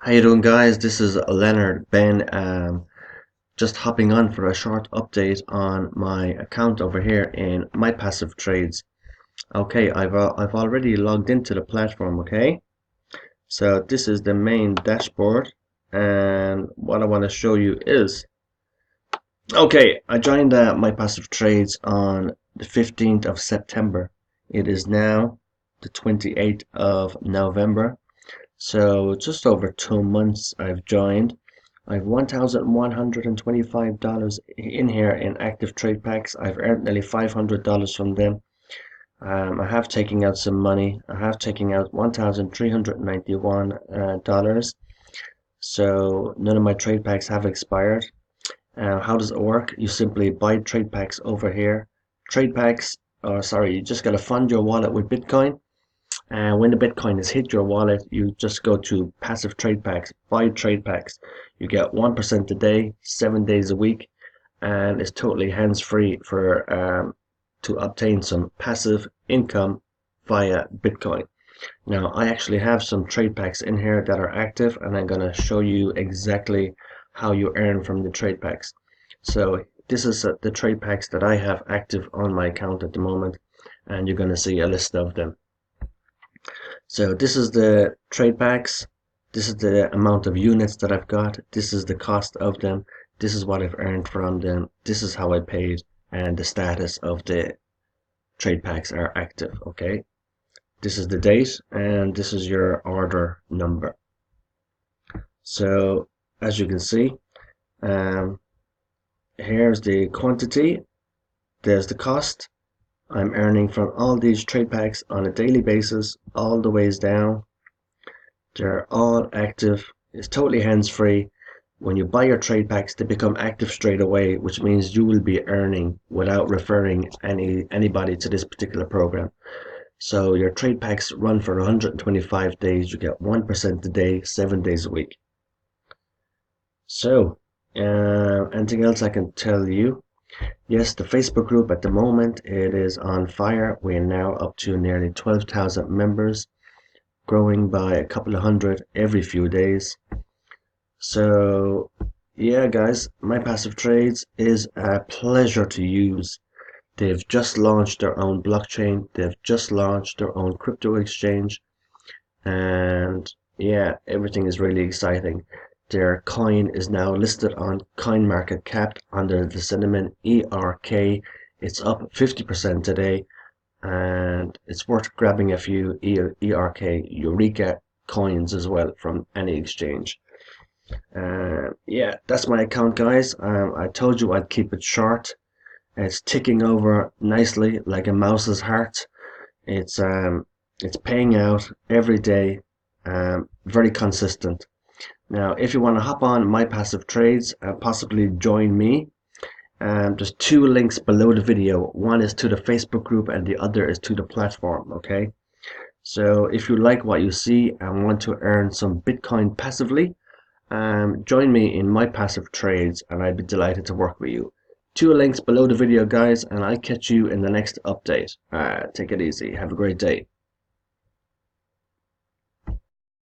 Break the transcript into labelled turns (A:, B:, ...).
A: How you doing, guys? This is Leonard Ben. Just hopping on for a short update on my account over here in my passive trades. Okay, I've already logged into the platform. Okay, so this is the main dashboard, and what I want to show you is okay. I joined my passive trades on the 15th of September. It is now the 28th of November. So just over 2 months I've joined. I've $1,125 in here in active trade packs. I've earned nearly $500 from them. I have taken out some money. I have taken out $1,391. So none of my trade packs have expired. How does it work? You simply buy trade packs over here. Trade packs, or sorry, you just gotta fund your wallet with Bitcoin. And when the Bitcoin has hit your wallet, you just go to passive trade packs, buy trade packs. You get 1% a day, 7 days a week, and it's totally hands-free for to obtain some passive income via Bitcoin. Now, I actually have some trade packs in here that are active, and I'm going to show you exactly how you earn from the trade packs. So this is the trade packs that I have active on my account at the moment, and you're going to see a list of them. So this is the trade packs. This is the amount of units that I've got. This is the cost of them. This is what I've earned from them. This is how I paid, and the status of the trade packs are active. Okay. This is the date, and this is your order number. So as you can see, um, here's the quantity. There's the cost. I'm earning from all these trade packs on a daily basis, all the ways down. They're all active. It's totally hands-free. When you buy your trade packs, they become active straight away, which means you will be earning without referring anybody to this particular program. So your trade packs run for 125 days. You get 1% a day, 7 days a week. So, anything else I can tell you? Yes, the Facebook group at the moment, it is on fire. We're now up to nearly 12,000 members, growing by a couple of hundred every few days. So yeah, guys, my passive trades is a pleasure to use. They've just launched their own blockchain. They've just launched their own crypto exchange, and yeah, everything is really exciting. Their coin is now listed on CoinMarketCap under the cinnamon ERK. It's up 50% today, and it's worth grabbing a few ERK Eureka coins as well from any exchange. Yeah, that's my account, guys. I told you I'd keep it short. It's ticking over nicely like a mouse's heart. It's um, it's paying out every day. Very consistent. Now, if you want to hop on my passive trades and possibly join me, there's two links below the video. One is to the Facebook group and the other is to the platform. Okay. So if you like what you see and want to earn some Bitcoin passively, join me in my passive trades and I'd be delighted to work with you. Two links below the video, guys, and I'll catch you in the next update. Take it easy. Have a great day.